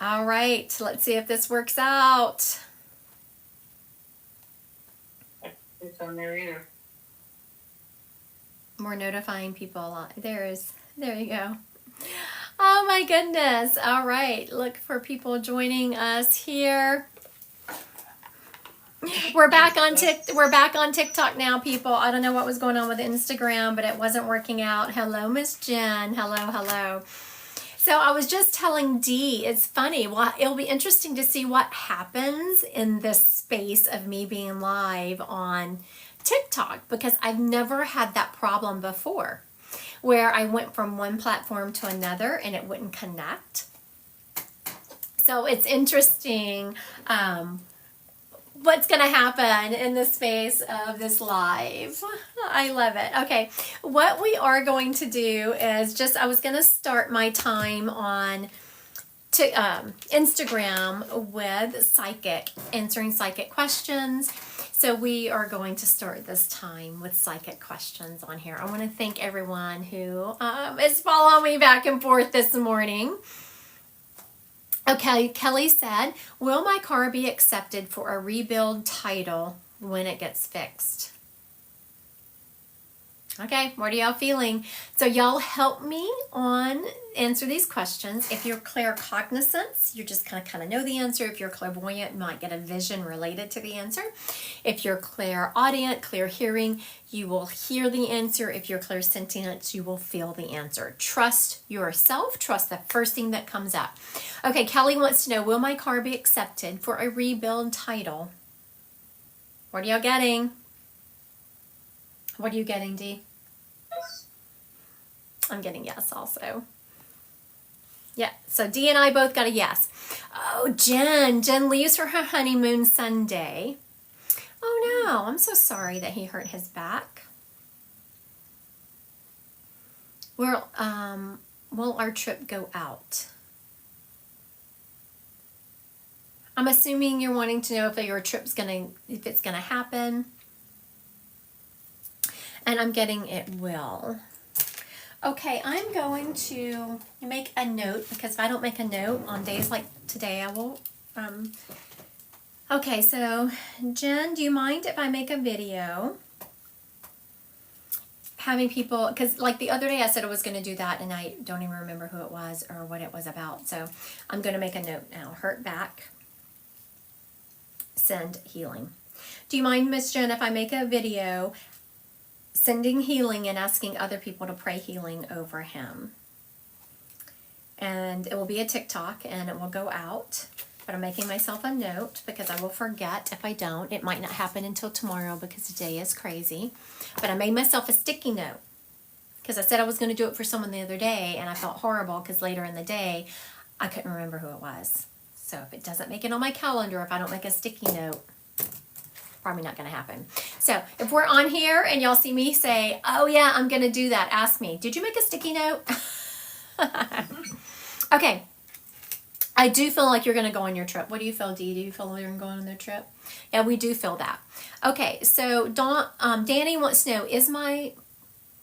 All right, let's see if this works out. It's on there either. We're notifying people a lot. There you go. Oh my goodness. All right, look for people joining us here. We're back on TikTok now, people. I don't know what was going on with Instagram, but it wasn't working out. Hello, Miss Jen. Hello. So I was just telling Dee, it's funny. Well, it'll be interesting to see what happens in this space of me being live on TikTok, because I've never had that problem before, where I went from one platform to another and it wouldn't connect. So it's interesting what's going to happen in the space of this live. I love it. Okay, what we are going to do is I was going to start my time on Instagram with Psychic, answering Psychic questions. So we are going to start this time with Psychic questions on here. I want to thank everyone who is following me back and forth this morning. Okay, Kelly said, will my car be accepted for a rebuild title when it gets fixed? Okay, what are y'all feeling? So y'all help me answer these questions. If you're claircognizant, you're just kind of know the answer. If you're clairvoyant, you might get a vision related to the answer. If you're clairaudient, clear hearing, you will hear the answer. If you're clairsentient, you will feel the answer. Trust yourself. Trust the first thing that comes up. Okay, Kelly wants to know, will my car be accepted for a rebuild title? What are y'all getting? What are you getting, Dee? I'm getting yes also. Yeah, so Dee and I both got a yes. Oh, Jen leaves for her honeymoon Sunday. Oh no, I'm so sorry that he hurt his back. Will our trip go out? I'm assuming you're wanting to know if your trip's if it's gonna happen. And I'm getting it will. Okay, I'm going to make a note, because if I don't make a note on days like today, I will. Okay, so Jen, do you mind if I make a video having people, because like the other day I said I was going to do that and I don't even remember who it was or what it was about. So I'm going to make a note now. Hurt back, send healing. Do you mind, Miss Jen, if I make a video sending healing and asking other people to pray healing over him? And it will be a TikTok and it will go out, but I'm making myself a note because I will forget if I don't. It might not happen until tomorrow because the day is crazy, but I made myself a sticky note because I said I was going to do it for someone the other day and I felt horrible because later in the day I couldn't remember who it was. So if it doesn't make it on my calendar, if I don't make a sticky note, probably not going to happen. So if we're on here and y'all see me say, oh yeah, I'm going to do that, ask me, did you make a sticky note? Okay. I do feel like you're going to go on your trip. What do you feel, Dee? Do you feel like you're going on their trip? Yeah, we do feel that. Okay, so Danny wants to know,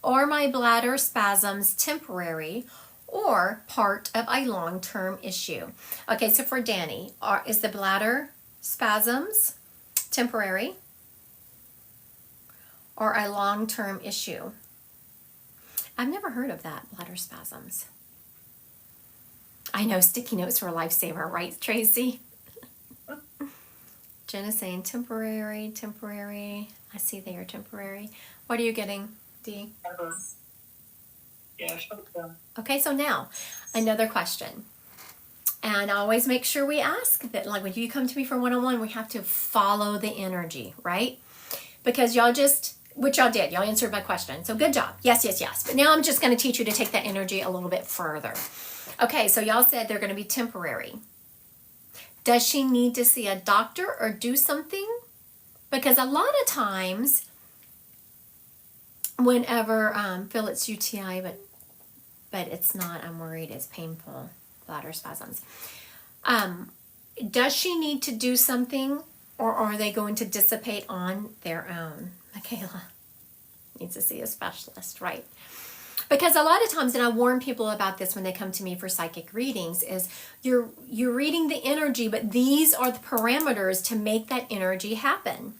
are my bladder spasms temporary or part of a long-term issue? Okay, so for Danny, is the bladder spasms temporary or a long-term issue? I've never heard of that, bladder spasms. I know, sticky notes were a lifesaver, right, Tracy? Jen is saying temporary. I see they are temporary. What are you getting, Dee? Yeah, sure. Okay, so now, another question. And I always make sure we ask that, like when you come to me for one-on-one, we have to follow the energy, right? Because which y'all did, y'all answered my question. So good job. Yes. But now I'm just going to teach you to take that energy a little bit further. Okay, so y'all said they're going to be temporary. Does she need to see a doctor or do something? Because a lot of times, whenever, Phil, it's UTI, but it's not, I'm worried, it's painful, bladder spasms. Does she need to do something, or are they going to dissipate on their own? Michaela needs to see a specialist, right? Because a lot of times, and I warn people about this when they come to me for psychic readings, is you're reading the energy, but these are the parameters to make that energy happen.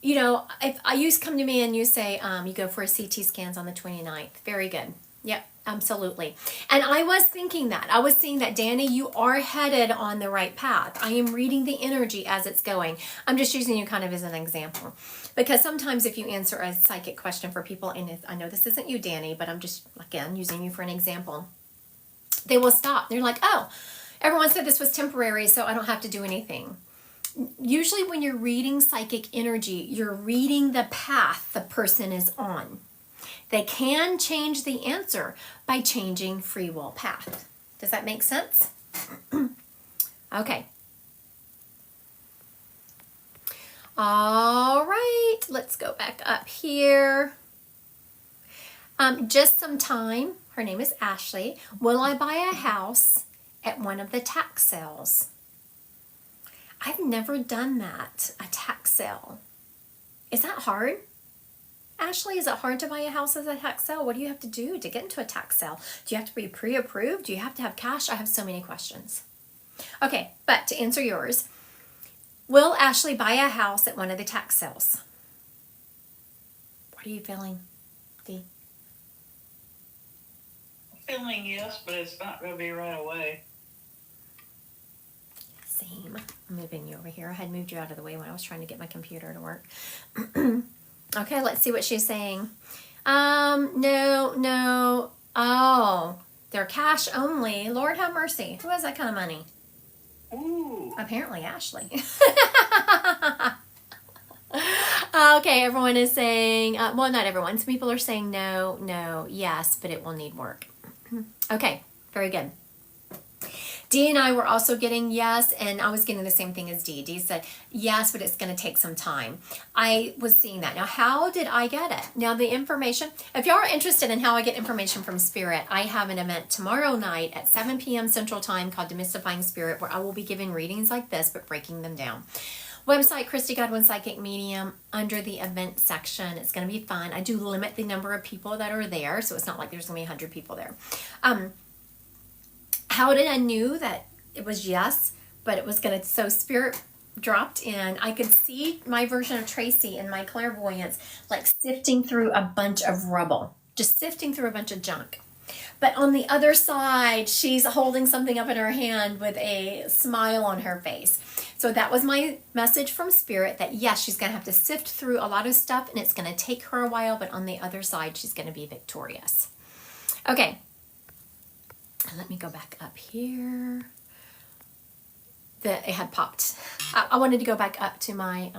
You know, if you come to me and you say, you go for a CT scans on the 29th, very good. Yep, absolutely. And I was thinking that. I was seeing that, Danny, you are headed on the right path. I am reading the energy as it's going. I'm just using you kind of as an example. Because sometimes if you answer a psychic question for people, and I know this isn't you, Danny, but I'm just, again, using you for an example, they will stop. They're like, oh, everyone said this was temporary, so I don't have to do anything. Usually when you're reading psychic energy, you're reading the path the person is on. They can change the answer by changing free will path. Does that make sense? Okay. All right, let's go back up here. Just some time. Her name is Ashley. Will I buy a house at one of the tax sales? I've never done that, a tax sale. Is that hard? Ashley, is it hard to buy a house as a tax sale? What do you have to do to get into a tax sale? Do you have to be pre-approved? Do you have to have cash? I have so many questions. Okay, but to answer yours, will Ashley buy a house at one of the tax sales? What are you feeling, Dee? Feeling yes, but it's not going to be right away. Same. I'm moving you over here. I had moved you out of the way when I was trying to get my computer to work. Okay, let's see what she's saying. No. Oh, they're cash only. Lord have mercy. Who has that kind of money? Ooh. Apparently Ashley. Okay, everyone is saying, well, not everyone. Some people are saying no, yes, but it will need work. Okay, very good. Dee and I were also getting yes, and I was getting the same thing as Dee. Dee said yes, but it's going to take some time. I was seeing that. Now, how did I get it? Now, the information, if y'all are interested in how I get information from Spirit, I have an event tomorrow night at 7 p.m. Central Time called Demystifying Spirit, where I will be giving readings like this, but breaking them down. Website, Christy Godwin Psychic Medium, under the event section. It's going to be fun. I do limit the number of people that are there, so it's not like there's going to be 100 people there. How did I knew that it was yes, but it was going to, so Spirit dropped in. I could see my version of Tracy in my clairvoyance, like sifting through a bunch of rubble, just sifting through a bunch of junk. But on the other side, she's holding something up in her hand with a smile on her face. So that was my message from Spirit, that yes, she's going to have to sift through a lot of stuff, and it's going to take her a while, but on the other side, she's going to be victorious. Okay. Let me go back up here. It had popped. I wanted to go back up to my,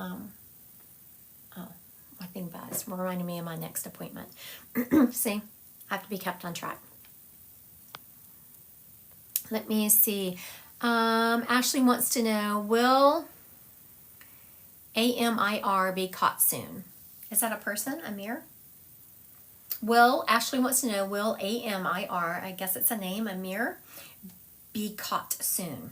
my thing buzzed, reminding me of my next appointment. See, I have to be kept on track. Let me see. Ashley wants to know, will AMIR be caught soon? Is that a person, Amir? Ashley wants to know, will AMIR, I guess it's a name, Amir, be caught soon?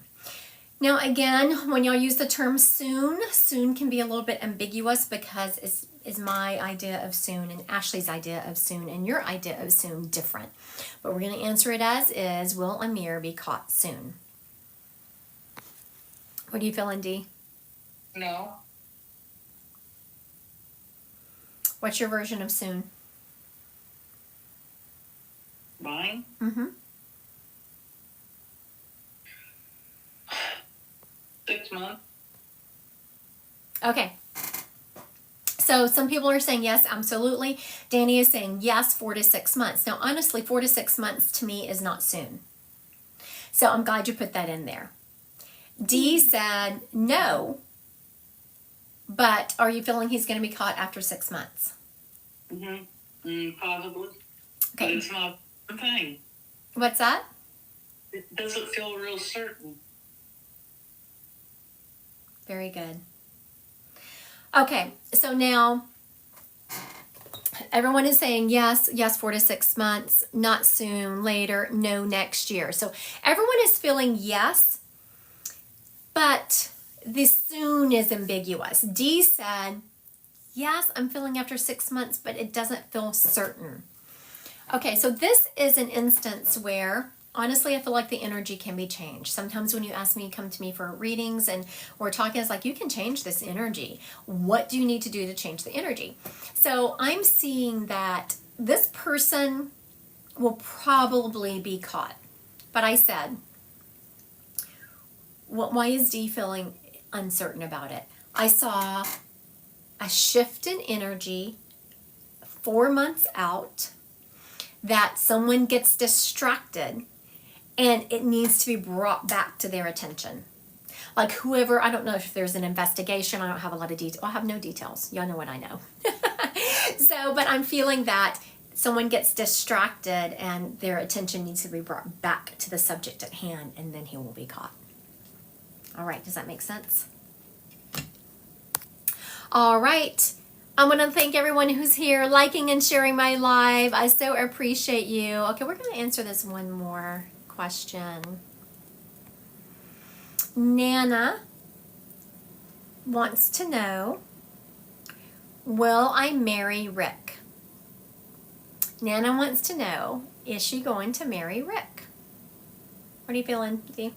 Now, again, when y'all use the term soon can be a little bit ambiguous, because is my idea of soon and Ashley's idea of soon and your idea of soon different? But we're going to answer it as is, will Amir be caught soon? What are you feeling, Dee? No. What's your version of soon? Mine? Mm-hmm. 6 months. Okay. So some people are saying yes, absolutely. Danny is saying yes, 4 to 6 months. Now, honestly, 4 to 6 months to me is not soon. So I'm glad you put that in there. Dee said no, but are you feeling he's going to be caught after 6 months? Possibly. But Okay. it's not a thing. What's that? It doesn't feel real certain. Very good. Okay, so now everyone is saying yes, 4 to 6 months, not soon, later, no, next year. So everyone is feeling yes, but the soon is ambiguous. Dee said, yes, I'm feeling after 6 months, but it doesn't feel certain. Okay, so this is an instance where honestly I feel like the energy can be changed. Sometimes when you ask me, come to me for readings and we're talking, it's like you can change this energy. What do you need to do to change the energy? So I'm seeing that this person will probably be caught. But I said, why is Dee feeling uncertain about it? I saw a shift in energy 4 months out, that someone gets distracted and it needs to be brought back to their attention. Like whoever, I don't know if there's an investigation, I don't have a lot of details. I have no details. Y'all know what I know. So, but I'm feeling that someone gets distracted and their attention needs to be brought back to the subject at hand, and then he will be caught. All right, does that make sense? All right. I want to thank everyone who's here, liking and sharing my live. I so appreciate you. Okay, we're going to answer this one more question. Nana wants to know, will I marry Rick? Nana wants to know, is she going to marry Rick? What are you feeling, Dee?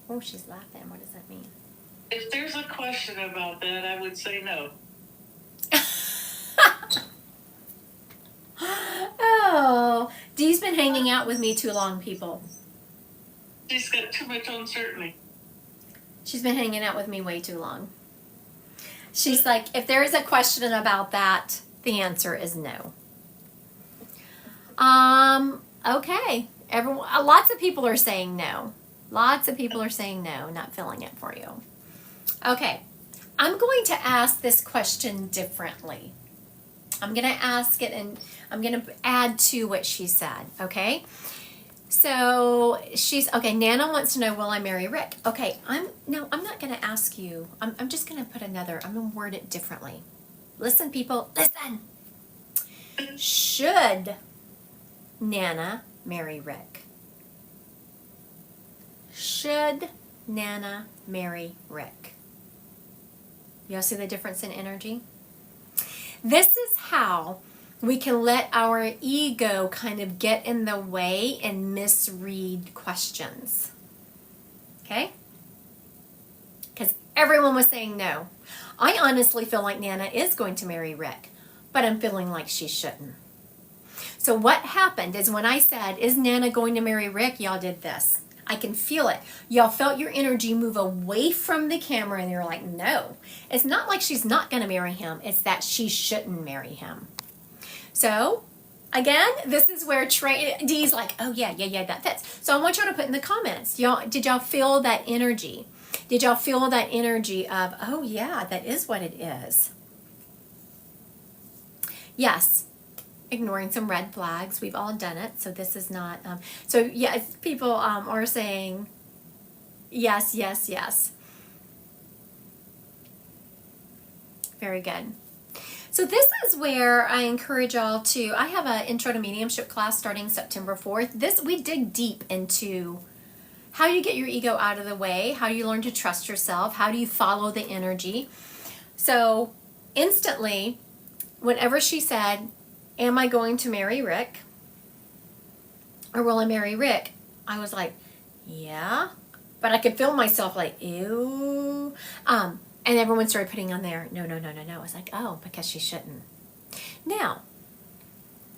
Oh, she's laughing. What does that mean? If there's a question about that, I would say no. Oh, Dee's been hanging out with me too long, people. She's got too much uncertainty. She's been hanging out with me way too long. She's like, if there is a question about that, the answer is no. Okay. Lots of people are saying no. Lots of people are saying no, not feeling it for you. Okay. I'm going to ask this question differently. I'm going to ask it and I'm going to add to what she said, okay? So okay, Nana wants to know, will I marry Rick? Okay, I'm not going to ask you. I'm just going to I'm going to word it differently. Listen, people, listen. Should Nana marry Rick? Should Nana marry Rick? Y'all see the difference in energy? This is how we can let our ego kind of get in the way and misread questions. Okay? Because everyone was saying no. I honestly feel like Nana is going to marry Rick, but I'm feeling like she shouldn't. So what happened is when I said, is Nana going to marry Rick? Y'all did this. I can feel it. Y'all felt your energy move away from the camera and you're like, no. It's not like she's not going to marry him. It's that she shouldn't marry him. So, again, this is where Dee's like, oh yeah, that fits. So I want y'all to put in the comments, did y'all feel that energy? Did y'all feel that energy of, oh yeah, that is what it is? Yes. Ignoring some red flags. We've all done it. So this is not, so yes, people are saying yes. Very good. So this is where I encourage y'all to, I have an intro to mediumship class starting September 4th. We dig deep into how you get your ego out of the way, how you learn to trust yourself, how do you follow the energy. So instantly, whenever she said, am I going to marry Rick? Or will I marry Rick? I was like, yeah. But I could feel myself like, ew. And everyone started putting on there, no. I was like, oh, because she shouldn't. Now,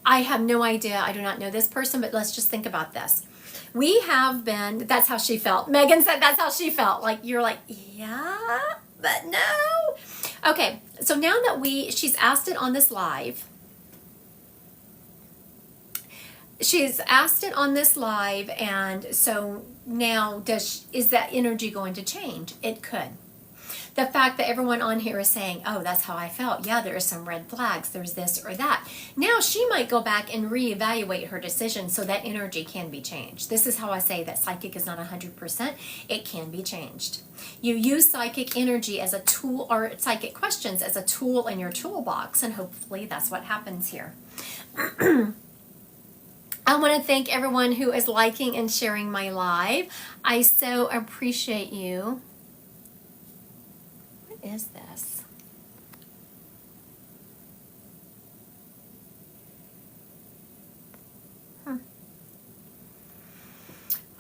I have no idea. I do not know this person, but let's just think about this. We have been, that's how she felt. Megan said that's how she felt. Like, you're like, yeah, but no. Okay, so now that she's asked it on this live. She's asked it on this live, and so now is that energy going to change? It could. The fact that everyone on here is saying, oh, that's how I felt. Yeah, there are some red flags. There's this or that. Now she might go back and reevaluate her decision so that energy can be changed. This is how I say that psychic is not 100%. It can be changed. You use psychic energy as a tool, or psychic questions as a tool in your toolbox, and hopefully that's what happens here. I want to thank everyone who is liking and sharing my live. I so appreciate you. What is this?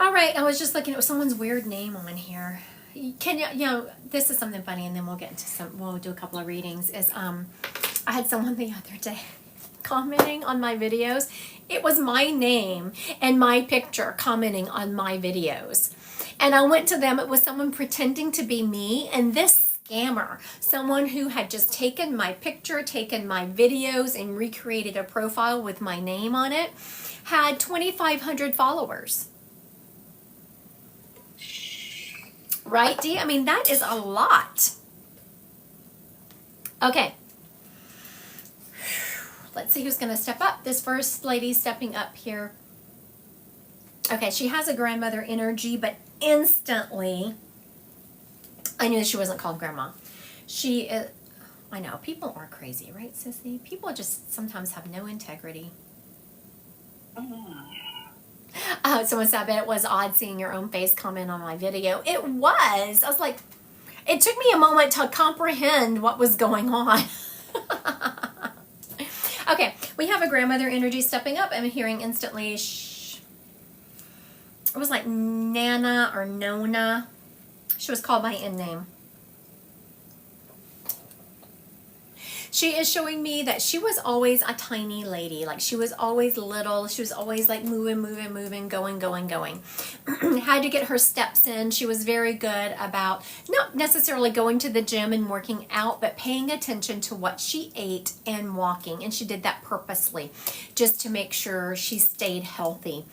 All right, I was just looking at someone's weird name on here. Can this is something funny, and then we'll get into we'll do a couple of readings. I had someone the other day commenting on my videos. It was my name and my picture commenting on my videos. And I went to them, it was someone pretending to be me, and this scammer, someone who had just taken my picture, taken my videos, and recreated a profile with my name on it, had 2,500 followers. Right, Dee? I mean, that is a lot. Okay. Let's see who's going to step up. This first lady stepping up here. Okay, she has a grandmother energy, but instantly, I knew she wasn't called grandma. She is, I know, people are crazy, right, Sissy? People just sometimes have no integrity. Someone said, I bet it was odd seeing your own face comment on my video. It was. I was like, it took me a moment to comprehend what was going on. Okay, we have a grandmother energy stepping up. I'm hearing instantly, it was like Nana or Nona. She was called by N name. She is showing me that she was always a tiny lady. Like she was always little. She was always like moving, going. Had to get her steps in. She was very good about not necessarily going to the gym and working out, but paying attention to what she ate and walking. And she did that purposely just to make sure she stayed healthy.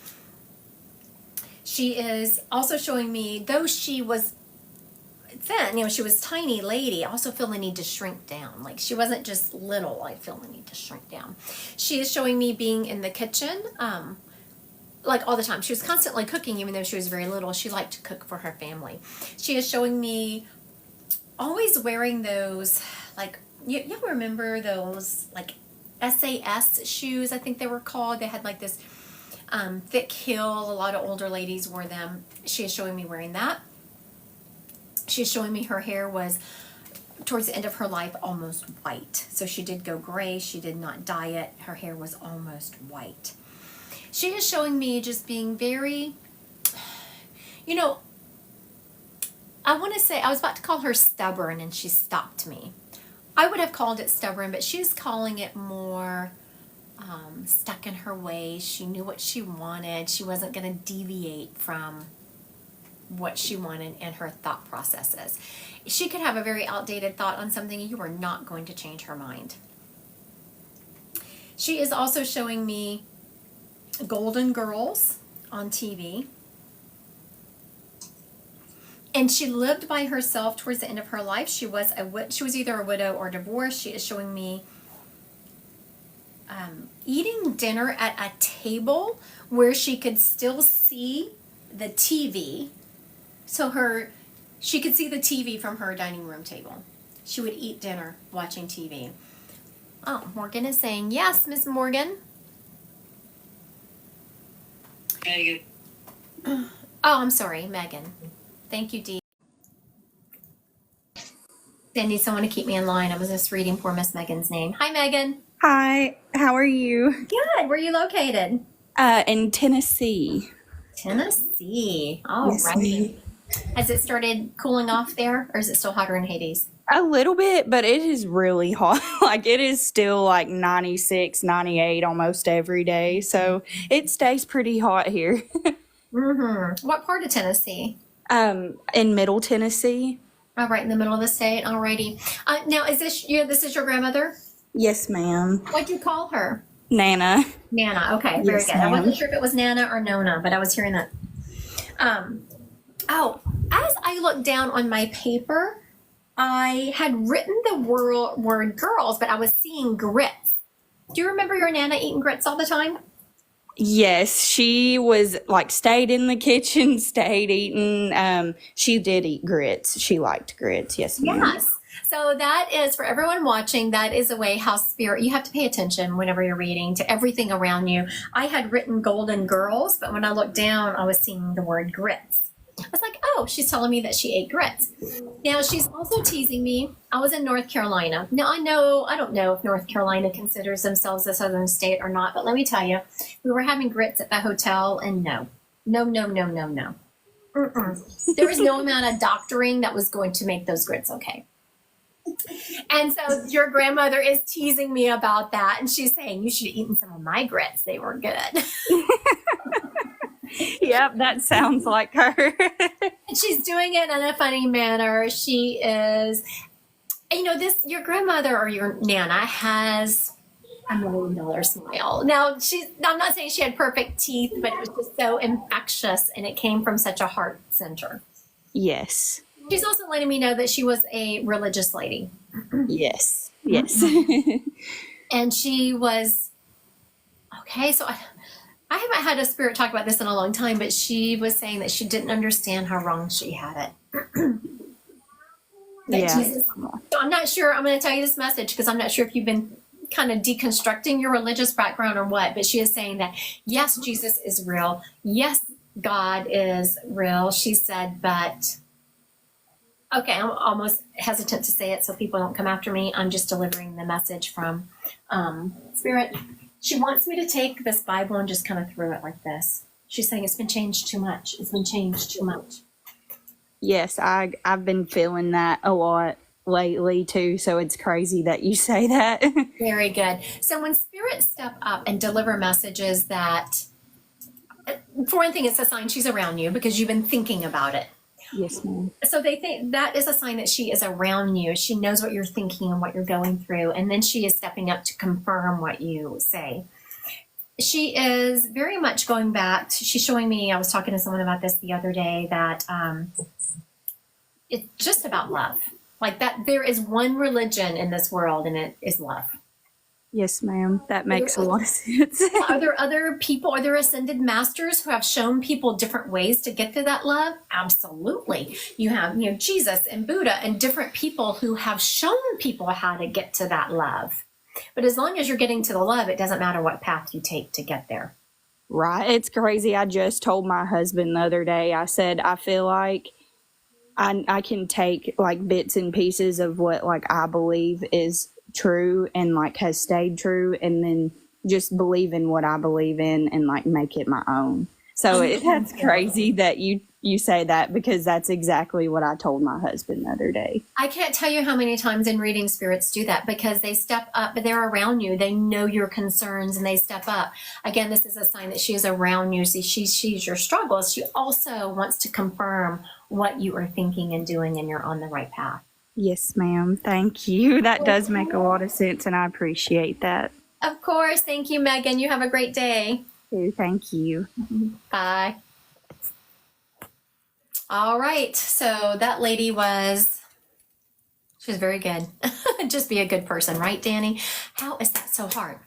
She is also showing me, though she was thin, she was tiny lady, I also feel the need to shrink down. Like she wasn't just little, I feel the need to shrink down. She is showing me being in the kitchen, like all the time. She was constantly cooking, even though she was very little. She liked to cook for her family. She is showing me always wearing those, like, y'all remember those, like, SAS shoes, I think they were called. They had like this thick heel. A lot of older ladies wore them. She is showing me wearing that. She's showing me her hair was, towards the end of her life, almost white. So she did go gray. She did not dye it. Her hair was almost white. She is showing me just being very, I want to say, I was about to call her stubborn, and she stopped me. I would have called it stubborn, but she's calling it more stuck in her ways. She knew what she wanted. She wasn't going to deviate from what she wanted and her thought processes. She could have a very outdated thought on something, and you are not going to change her mind. She is also showing me Golden Girls on TV. And she lived by herself towards the end of her life. She was either a widow or divorced. She is showing me eating dinner at a table where she could still see the TV. So she could see the TV from her dining room table. She would eat dinner watching TV. Oh, Morgan is saying, yes, Miss Morgan. Megan. Oh, I'm sorry, Megan. Thank you, Dee. I need someone to keep me in line. I was just reading poor Miss Megan's name. Hi, Megan. Hi, how are you? Good. Where are you located? In Tennessee. Tennessee. All Yes, right. ma'am. Has it started cooling off there, or is it still hotter in Hades? A little bit, but it is really hot. Like it is still like 96, 98 almost every day. So it stays pretty hot here. What part of Tennessee? In Middle Tennessee. Oh, right in the middle of the state. Alrighty. Now, is this your grandmother? Yes, ma'am. What'd you call her? Nana. Nana. Okay, very Yes, good. I wasn't ma'am. sure if it was Nana or Nona, but I was hearing that. As I looked down on my paper, I had written the word girls, but I was seeing grits. Do you remember your Nana eating grits all the time? Yes, she was like stayed in the kitchen, stayed eating. She did eat grits. She liked grits. Yes, ma'am. Yes. So that is, for everyone watching, that is a way how you have to pay attention whenever you're reading to everything around you. I had written Golden Girls, but when I looked down, I was seeing the word grits. I was like, oh, she's telling me that she ate grits. Now, she's also teasing me. I was in North Carolina. Now, I don't know if North Carolina considers themselves a southern state or not, but let me tell you, we were having grits at the hotel, and no, No, no, no, no, no. Mm-mm. There was no amount of doctoring that was going to make those grits okay. And so your grandmother is teasing me about that, and she's saying you should have eaten some of my grits. They were good. Yep, that sounds like her. And she's doing it in a funny manner. She is, you know, this your grandmother or your nana has $1 million smile. Now I'm not saying she had perfect teeth, but it was just so infectious, and it came from such a heart center. Yes. She's also letting me know that she was a religious lady. Yes. Yes. And she was, okay, so I haven't had a spirit talk about this in a long time, but she was saying that she didn't understand how wrong she had it. Yeah. So I'm not sure, I'm going to tell you this message because I'm not sure if you've been kind of deconstructing your religious background or what, but she is saying that, yes, Jesus is real. Yes, God is real. She said, but, okay, I'm almost hesitant to say it so people don't come after me. I'm just delivering the message from Spirit. She wants me to take this Bible and just kind of throw it like this. She's saying it's been changed too much. It's been changed too much. Yes, I've been feeling that a lot lately too, so it's crazy that you say that. Very good. So when spirits step up and deliver messages that, for one thing, it's a sign she's around you because you've been thinking about it. Yes, ma'am. So they think that is a sign that she is around you. She knows what you're thinking and what you're going through, and then she is stepping up to confirm what you say. She is very much going back. She's showing me, I was talking to someone about this the other day, that it's just about love. Like that, there is one religion in this world, and it is love. Yes, ma'am. That makes a lot of sense. Are there other people, are there ascended masters who have shown people different ways to get to that love? Absolutely. You have, Jesus and Buddha and different people who have shown people how to get to that love. But as long as you're getting to the love, it doesn't matter what path you take to get there. Right. It's crazy. I just told my husband the other day, I said, I feel like I can take like bits and pieces of what like I believe is true and like has stayed true, and then just believe in what I believe in and like make it my own. So that's crazy that you say that, because that's exactly what I told my husband the other day. I can't tell you how many times in reading spirits do that, because they step up, but they're around you. They know your concerns and they step up. Again, this is a sign that she is around you. See, she sees your struggles. She also wants to confirm what you are thinking and doing, and you're on the right path. Yes, ma'am. Thank you. That does make a lot of sense, and I appreciate that. Of course. Thank you, Megan. You have a great day. Thank you. Bye. All right. So that lady she was very good. Just be a good person, right, Danny? How is that so hard?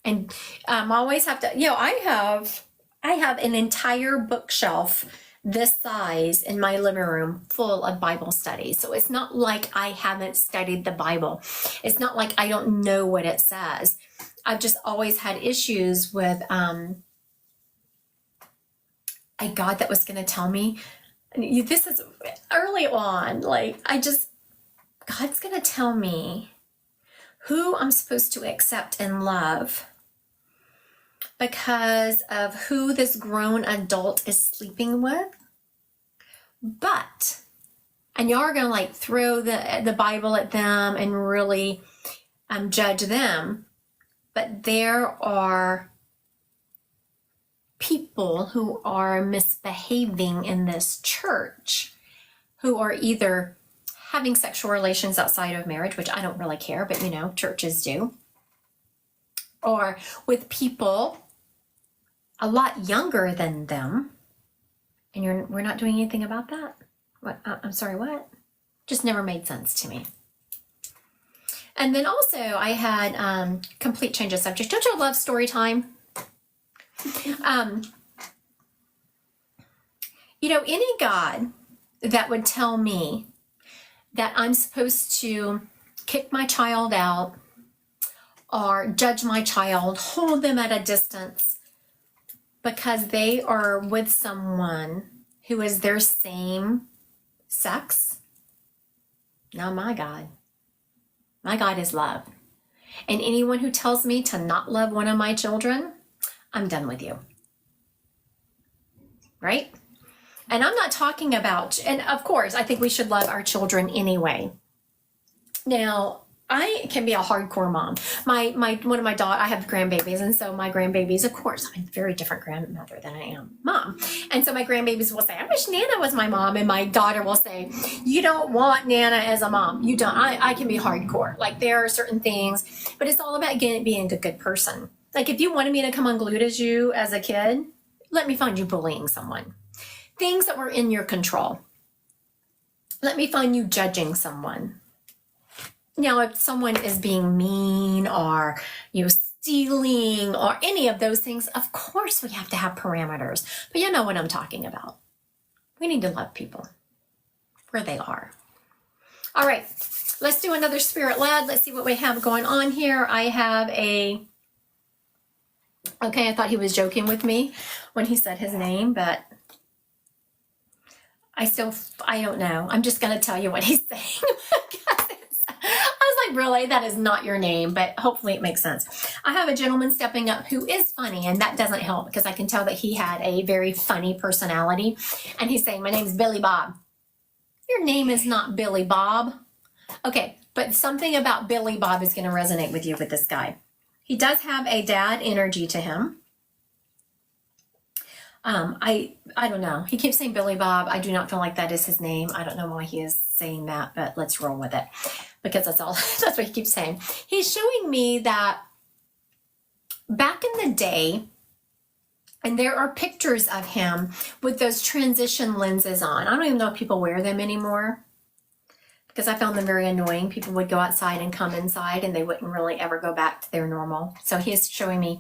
And I always have to, I have an entire bookshelf this size in my living room full of Bible studies. So it's not like I haven't studied the Bible. It's not like I don't know what it says. I've just always had issues with a God that was going to tell me. This is early on. God's going to tell me who I'm supposed to accept and love because of who this grown adult is sleeping with. And y'all are going to like throw the Bible at them and really judge them. But there are people who are misbehaving in this church who are either having sexual relations outside of marriage, which I don't really care, but churches do, or with people a lot younger than them, and we're not doing anything about that. What? I'm sorry, what? Just never made sense to me. And then also I had complete change of subject. Don't you love story time? Any God that would tell me that I'm supposed to kick my child out or judge my child, hold them at a distance because they are with someone who is their same sex, not my God. My God is love. And anyone who tells me to not love one of my children, I'm done with you. right? And I'm not talking about, and of course, I think we should love our children anyway. Now, I can be a hardcore mom. One of my I have grandbabies, and so my grandbabies, of course, I'm a very different grandmother than I am mom. And so my grandbabies will say, I wish Nana was my mom. And my daughter will say, you don't want Nana as a mom. You don't. I can be hardcore. Like, there are certain things, but it's all about being a good person. Like, if you wanted me to come unglued as you as a kid, let me find you bullying someone. Things that were in your control. Let me find you judging someone. Now, if someone is being mean or, stealing or any of those things, of course we have to have parameters. But you know what I'm talking about. We need to love people where they are. All right, let's do another spirit led. Let's see what we have going on here. I have okay, I thought he was joking with me when he said his name, but I don't know. I'm just going to tell you what he's saying. I was like, really? That is not your name, but hopefully it makes sense. I have a gentleman stepping up who is funny, and that doesn't help because I can tell that he had a very funny personality. And he's saying, my name is Billy Bob. Your name is not Billy Bob. Okay, but something about Billy Bob is going to resonate with you with this guy. He does have a dad energy to him. I don't know. He keeps saying Billy Bob. I do not feel like that is his name. I don't know why he is saying that, but let's roll with it because that's what he keeps saying. He's showing me that back in the day, and there are pictures of him with those transition lenses on. I don't even know if people wear them anymore because I found them very annoying. People would go outside and come inside and they wouldn't really ever go back to their normal. So he's showing me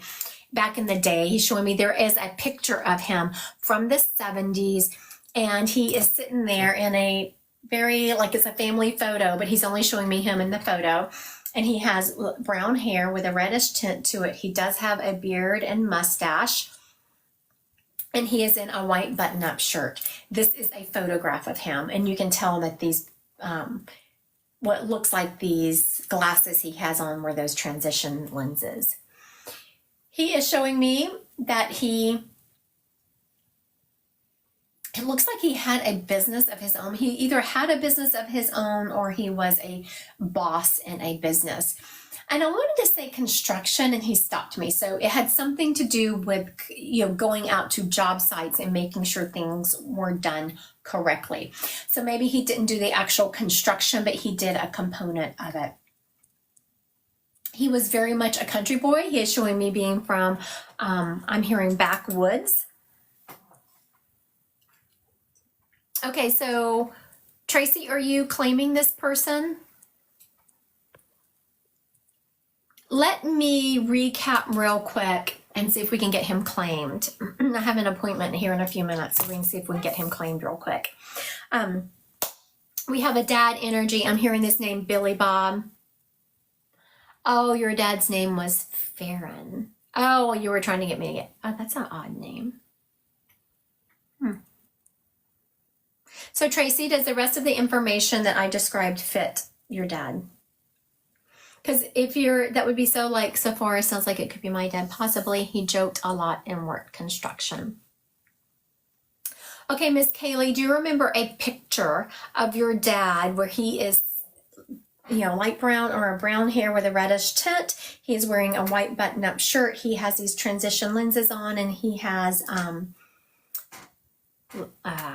back in the day, he's showing me there is a picture of him from the 70s, and he is sitting there in a very, like, it's a family photo, but he's only showing me him in the photo, and he has brown hair with a reddish tint to it. He does have a beard and mustache, and he is in a white button-up shirt. This is a photograph of him, and you can tell that these, what looks like these glasses he has on were those transition lenses. He is showing me that it looks like he had a business of his own. He either had a business of his own or he was a boss in a business. And I wanted to say construction, and he stopped me. So it had something to do with, going out to job sites and making sure things were done correctly. So maybe he didn't do the actual construction, but he did a component of it. He was very much a country boy. He is showing me being from, I'm hearing backwoods. Okay, so Tracy, are you claiming this person? Let me recap real quick and see if we can get him claimed. I have an appointment here in a few minutes, so we can see if we can get him claimed real quick. We have a dad energy. I'm hearing this name, Billy Bob. Oh, your dad's name was Farron. Oh, you were trying to get me to get. Oh, that's an odd name. So, Tracy, does the rest of the information that I described fit your dad? Because that would be so like Sephora sounds like it could be my dad. Possibly. He joked a lot and worked construction. Okay, Miss Kaylee, do you remember a picture of your dad where he is, light brown or a brown hair with a reddish tint? He's wearing a white button-up shirt. He has these transition lenses on, and he has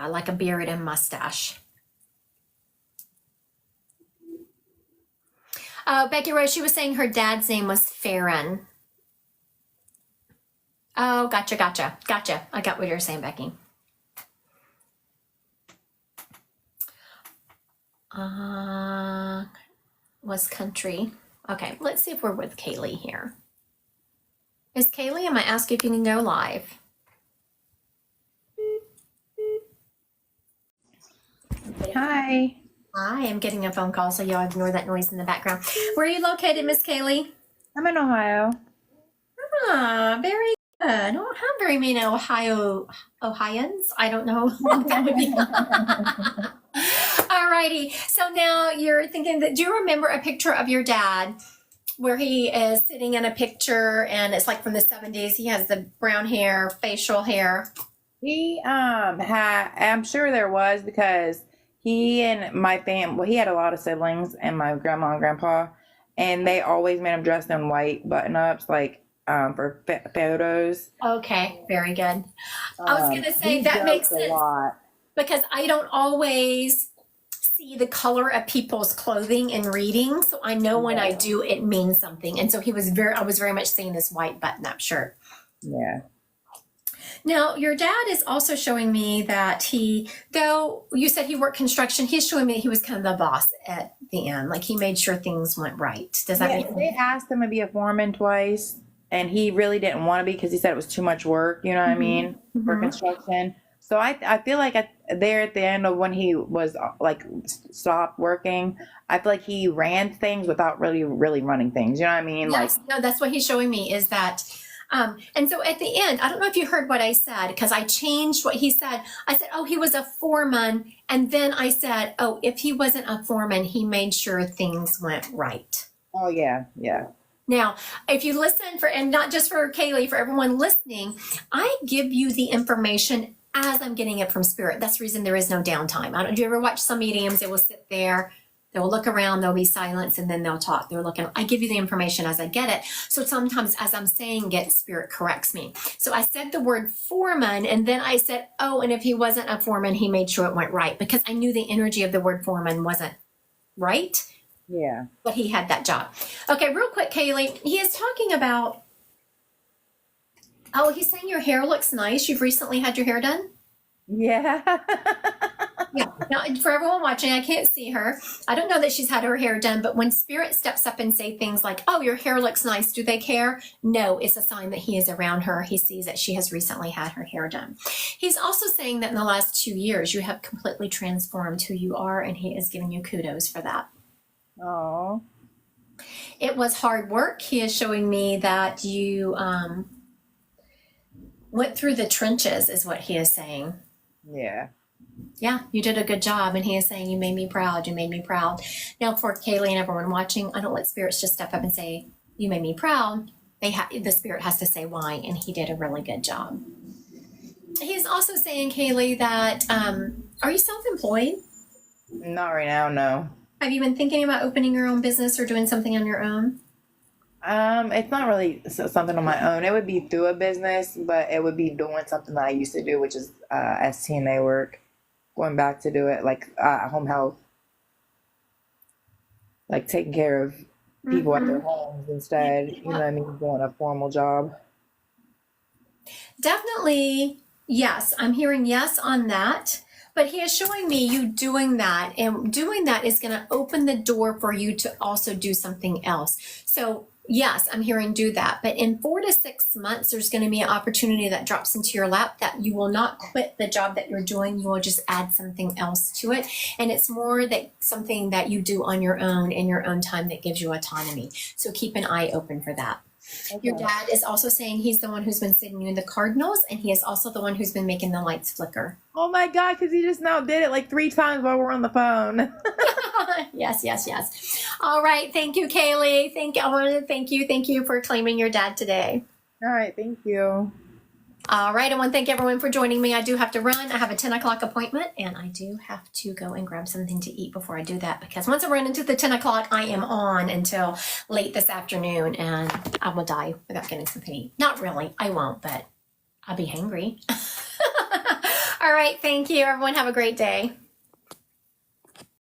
like a beard and mustache. Becky Rose, she was saying her dad's name was Farron. Oh, gotcha. I got what you're saying, Becky. Was country. Okay, let's see if we're with Kaylee here. Miss Kaylee, I'm going to ask if you can go live. Hi. Hi, I'm getting a phone call, so y'all ignore that noise in the background. Where are you located, Miss Kaylee? I'm in Ohio. Ah, very good. I don't have very many Ohioans. I don't know what that would be. Alrighty. So now you're thinking that, do you remember a picture of your dad where he is sitting in a picture and it's like from the 70s? He has the brown hair, facial hair. He had, I'm sure there was, because he and my fam, well, he had a lot of siblings and my grandma and grandpa, and they always made him dressed in white button ups, like for photos. Okay, very good. I was gonna say He that makes joked a sense lot. because I don't always see the color of people's clothing in reading, so I know when I do, it means something. And so I was very much seeing this white button-up shirt. Yeah. Now, your dad is also showing me that though you said he worked construction, he's showing me he was kind of the boss at the end. Like he made sure things went right. Does that Yeah, make they asked him to be a foreman twice, and he really didn't want to be because he said it was too much work. You know what I mean, for Mhm. construction. So I feel like there at the end of when he was like stopped working, I feel like he ran things without really running things. You know what I mean? Yes, no, that's what he's showing me is that. And so at the end, I don't know if you heard what I said because I changed what he said. I said, oh, he was a foreman. And then I said, oh, if he wasn't a foreman, he made sure things went right. Oh yeah, yeah. Now, if you listen and not just for Kaylee, for everyone listening, I give you the information as I'm getting it from spirit. That's the reason there is no downtime. Do you ever watch some mediums? They will sit there, they'll look around, there'll be silence, and then they'll talk. They're looking. I give you the information as I get it. So sometimes as I'm saying it, spirit corrects me. So I said the word foreman, and then I said, oh, and if he wasn't a foreman, he made sure it went right because I knew the energy of the word foreman wasn't right. Yeah. But he had that job. Okay, real quick, Kaylee. He is talking about, he's saying your hair looks nice. You've recently had your hair done? Yeah. Yeah. Now, for everyone watching, I can't see her. I don't know that she's had her hair done, but when spirit steps up and say things like, oh, your hair looks nice, do they care? No, it's a sign that he is around her. He sees that she has recently had her hair done. He's also saying that in the last 2 years, you have completely transformed who you are, and he is giving you kudos for that. Oh. It was hard work. He is showing me that you went through the trenches, is what he is saying. Yeah. Yeah, you did a good job. And he is saying, you made me proud. You made me proud. Now, for Kaylee and everyone watching, I don't let spirits just step up and say, you made me proud. The spirit has to say why, and he did a really good job. He's also saying, Kaylee, that are you self-employed? Not right now, no. Have you been thinking about opening your own business or doing something on your own? It's not really something on my own. It would be through a business, but it would be doing something that I used to do, which is STNA work. Going back to do it like home health, like taking care of people at their homes instead. You know what I mean? Doing a formal job. Definitely, yes. I'm hearing yes on that. But he is showing me you doing that, and doing that is going to open the door for you to also do something else. So yes, I'm hearing do that. But in 4 to 6 months, there's going to be an opportunity that drops into your lap that you will not quit the job that you're doing. You will just add something else to it. And it's more that something that you do on your own in your own time that gives you autonomy. So keep an eye open for that. Okay. Your dad is also saying he's the one who's been sending you the cardinals, and he is also the one who's been making the lights flicker. Oh my God, because he just now did it like 3 times while we're on the phone. Yes. All right. Thank you, Kaylee. I want to thank you for claiming your dad today. All right, thank you. All right. I want to thank everyone for joining me. I do have to run. I have a 10 o'clock appointment, and I do have to go and grab something to eat before I do that, because once I run into the 10 o'clock, I am on until late this afternoon, and I will die without getting something to eat. Not really. I won't, but I'll be hangry. All right. Thank you. Everyone have a great day.